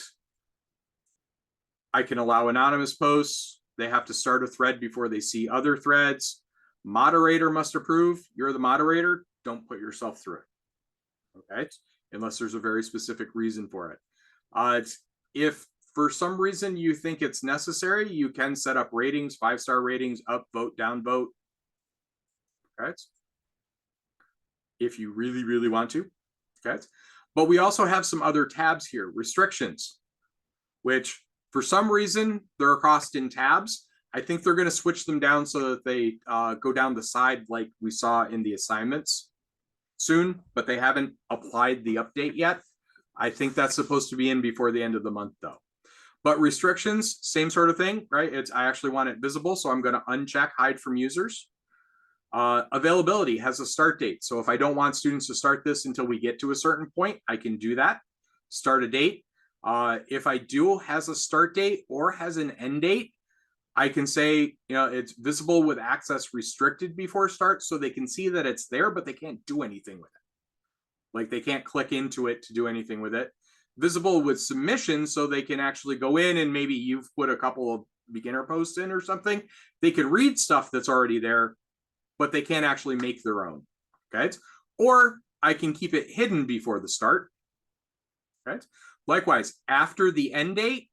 can allow anonymous posts. They have to start a thread before they see other threads. Moderator must approve. You're the moderator. Don't put yourself through it, okay? Unless there's a very specific reason for it. If for some reason you think it's necessary, you can set up ratings, 5-star ratings, up vote, down vote. Okay. If you really, really want to. Okay. But we also have some other tabs here, restrictions, which for some reason they're across in tabs. I think they're going to switch them down so that they go down the side like we saw in the assignments soon, but they haven't applied the update yet. I think that's supposed to be in before the end of the month though. But restrictions, same sort of thing, right? I actually want it visible, so I'm going to uncheck hide from users. Availability has a start date. So if I don't want students to start this until we get to a certain point, I can do that. Start a date. If I do has a start date or has an end date, I can say, it's visible with access restricted before start, so they can see that it's there, but they can't do anything with it. Like they can't click into it to do anything with it. Visible with submission, so they can actually go in and maybe you've put a couple of beginner posts in or something. They can read stuff that's already there, but they can't actually make their own. Okay. Or I can keep it hidden before the start. Okay. Likewise, after the end date,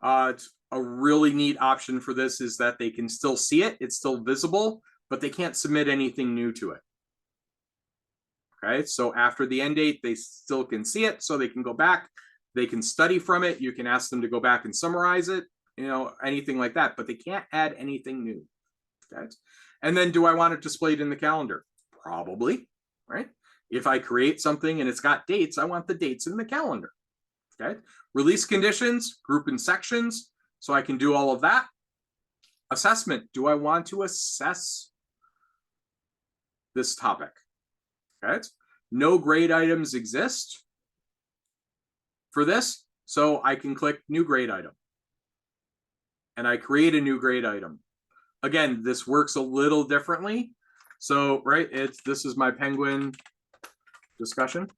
it's a really neat option for this is that they can still see it. It's still visible, but they can't submit anything new to it. Okay, so after the end date, they still can see it, so they can go back. They can study from it. You can ask them to go back and summarize it, anything like that, but they can't add anything new. Okay, and then do I want it displayed in the calendar? Probably, right? If I create something and it's got dates, I want the dates in the calendar. Okay, release conditions, group in sections, so I can do all of that. Assessment, do I want to assess this topic? Okay, no grade items exist for this, so I can click new grade item. And I create a new grade item. Again, this works a little differently. So, right, this is my penguin discussion.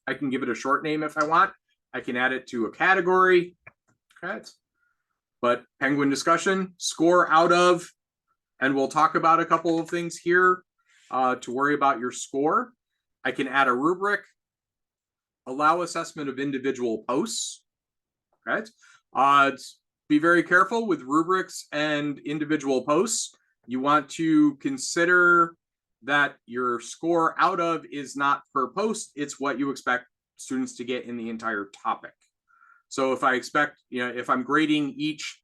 I can give it a short name if I want. I can add it to a category. Okay. But penguin discussion, score out of, and we'll talk about a couple of things here to worry about your score. I can add a rubric, allow assessment of individual posts. Right? Be very careful with rubrics and individual posts. You want to consider that your score out of is not per post, it's what you expect students to get in the entire topic. So if I expect, if I'm grading each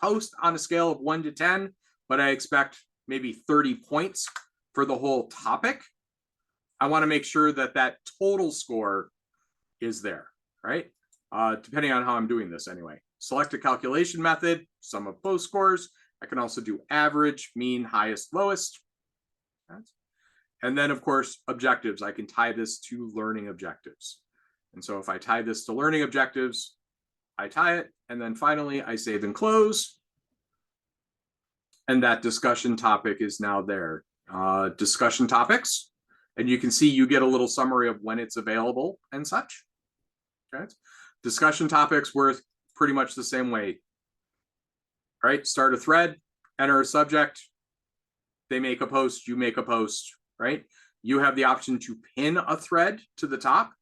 post on a scale of 1 to 10, but I expect maybe 30 points for the whole topic, I want to make sure that that total score is there, right? Depending on how I'm doing this anyway. Select a calculation method, sum of post scores. I can also do average, mean, highest, lowest. And then, of course, objectives. I can tie this to learning objectives. And so if I tie this to learning objectives, I tie it, and then finally I save and close. And that discussion topic is now there. Discussion topics. And you can see you get a little summary of when it's available and such. Okay. Discussion topics work pretty much the same way. All right, start a thread, enter a subject. They make a post, you make a post, right? You have the option to pin a thread to the top.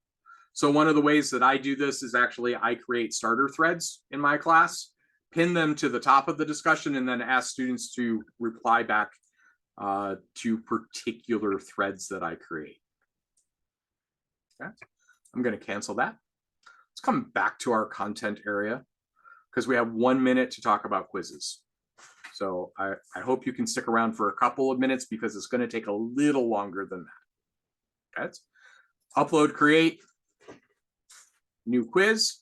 So one of the ways that I do this is actually I create starter threads in my class, pin them to the top of the discussion, and then ask students to reply back to particular threads that I create. Okay. I'm going to cancel that. Let's come back to our content area because we have 1 minute to talk about quizzes. So I hope you can stick around for a couple of minutes because it's going to take a little longer than that. Okay. Upload, create, new quiz.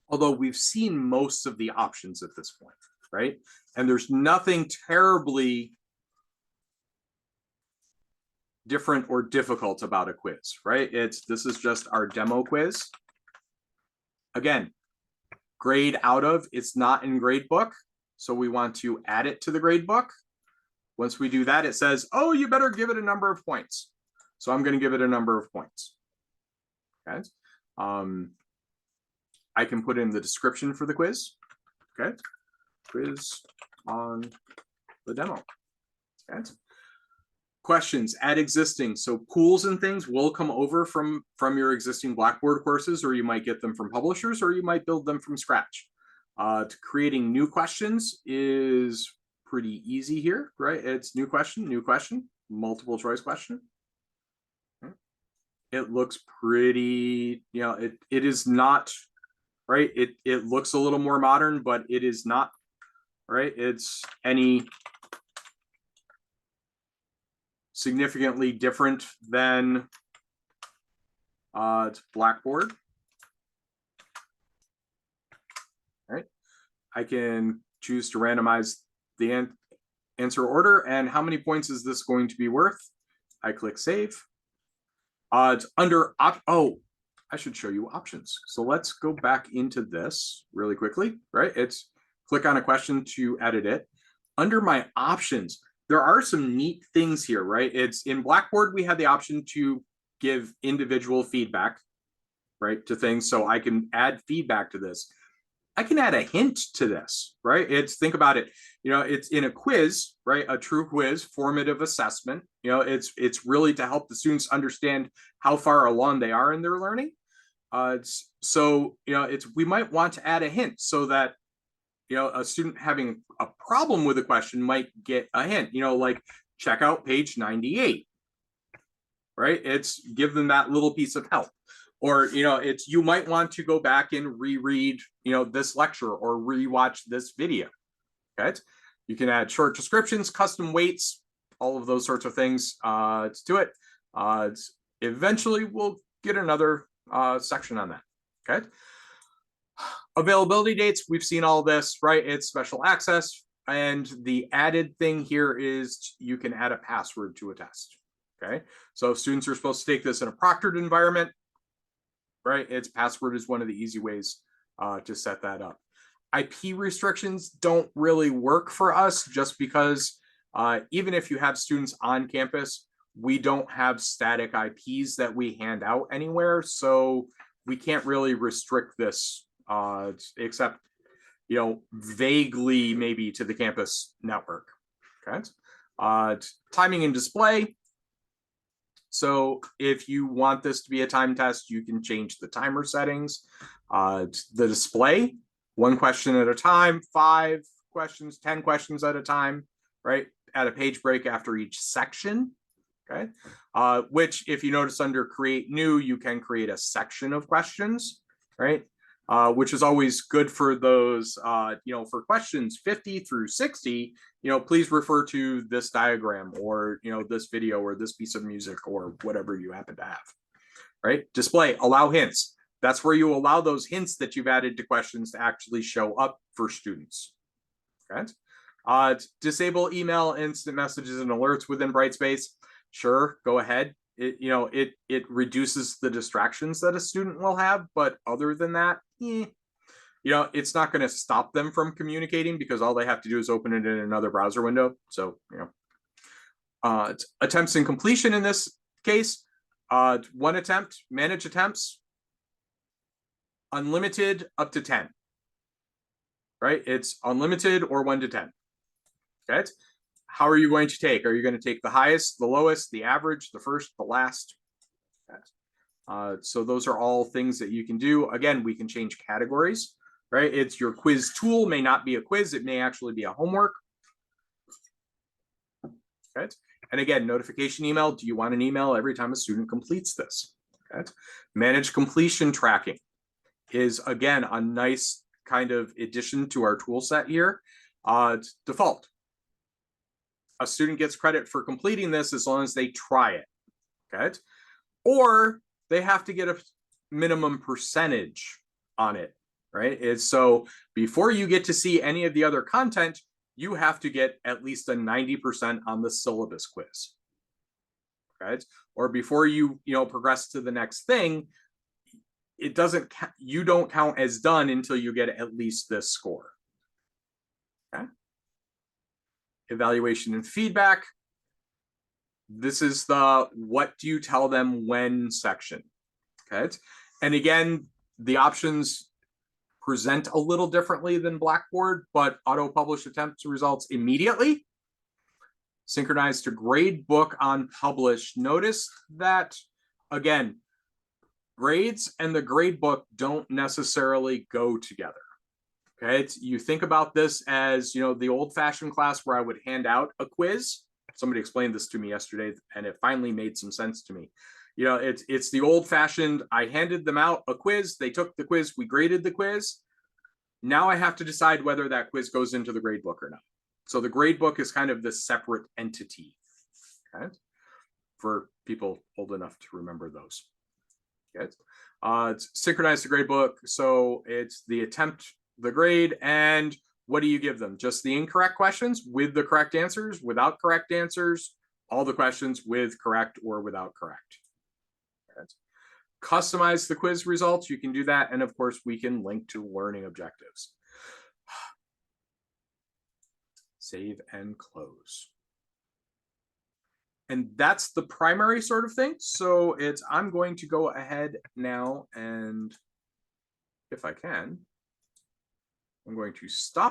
Although we've seen most of the options at this point, right? And there's nothing terribly different or difficult about a quiz, right? This is just our demo quiz. Again, grade out of, it's not in grade book. So we want to add it to the grade book. Once we do that, it says, oh, you better give it a number of points. So I'm going to give it a number of points. Okay. I can put in the description for the quiz. Okay. Quiz on the demo. Okay. Questions, add existing. So pools and things will come over from your existing Blackboard courses, or you might get them from publishers, or you might build them from scratch. Creating new questions is pretty easy here, right? It's new question, multiple choice question. It looks pretty, it is not, right? It looks a little more modern, but it is not, right? It's any significantly different than it's Blackboard. All right. I can choose to randomize the answer order and how many points is this going to be worth? I click save. It's under oh, I should show you options. So let's go back into this really quickly, right? It's click on a question to edit it. Under my options, there are some neat things here, right? It's in Blackboard, we have the option to give individual feedback, right, to things. So I can add feedback to this. I can add a hint to this, right? Think about it, it's in a quiz, right? A true quiz, formative assessment. It's really to help the students understand how far along they are in their learning. We might want to add a hint so that, a student having a problem with a question might get a hint, like check out page 98, right? It's give them that little piece of help. Or, you might want to go back and reread, this lecture or rewatch this video. Okay. You can add short descriptions, custom weights, all of those sorts of things to it. Eventually we'll get another section on that. Okay. Availability dates, we've seen all this, right? It's special access. And the added thing here is you can add a password to a test. Okay. So if students are supposed to take this in a proctored environment, right? Its password is one of the easy ways to set that up. IP restrictions don't really work for us just because even if you have students on campus, we don't have static IPs that we hand out anywhere. So we can't really restrict this except, vaguely maybe to the campus network. Okay. Timing and display. So if you want this to be a time test, you can change the timer settings. The display, one question at a time, 5, questions, 10 questions at a time, right? At a page break after each section. Okay. Which, if you notice under create new, you can create a section of questions, right? Which is always good for those, for questions 50 through 60, please refer to this diagram or, this video or this piece of music or whatever you happen to have, right? Display, allow hints. That's where you allow those hints that you've added to questions to actually show up for students, okay? Disable email, instant messages, and alerts within Brightspace. Sure, go ahead. It reduces the distractions that a student will have, but other than that, it's not going to stop them from communicating because all they have to do is open it in another browser window. So, attempts and completion in this case, one attempt, manage attempts, unlimited up to 10, right? It's unlimited or 1 to 10. Okay. How are you going to take? Are you going to take the highest, the lowest, the average, the first, the last? So those are all things that you can do. Again, we can change categories, right? It's your quiz tool may not be a quiz. It may actually be a homework. Okay. And again, notification email. Do you want an email every time a student completes this? Okay. Manage completion tracking is, again, a nice kind of addition to our tool set here. It's default. A student gets credit for completing this as long as they try it, okay? Or they have to get a minimum percentage on it, right? So before you get to see any of the other content, you have to get at least a 90% on the syllabus quiz, okay? Or before you progress to the next thing, you don't count as done until you get at least this score, okay? Evaluation and feedback. This is the what do you tell them when section, okay? And again, the options present a little differently than Blackboard, but auto-publish attempts results immediately. Synchronize to grade book on publish. Notice that, again, grades and the grade book don't necessarily go together. Okay, you think about this as, the old-fashioned class where I would hand out a quiz. Somebody explained this to me yesterday, and it finally made some sense to me. It's the old-fashioned, I handed them out a quiz, they took the quiz, we graded the quiz. Now I have to decide whether that quiz goes into the grade book or not. So the grade book is kind of this separate entity, okay, for people old enough to remember those. Okay, it's synchronized to grade book, so it's the attempt, the grade, and what do you give them? Just the incorrect questions with the correct answers, without correct answers, all the questions with correct or without correct. Okay. Customize the quiz results. You can do that. And of course, we can link to learning objectives. Save and close. And that's the primary sort of thing. So I'm going to go ahead now and, if I can, I'm going to stop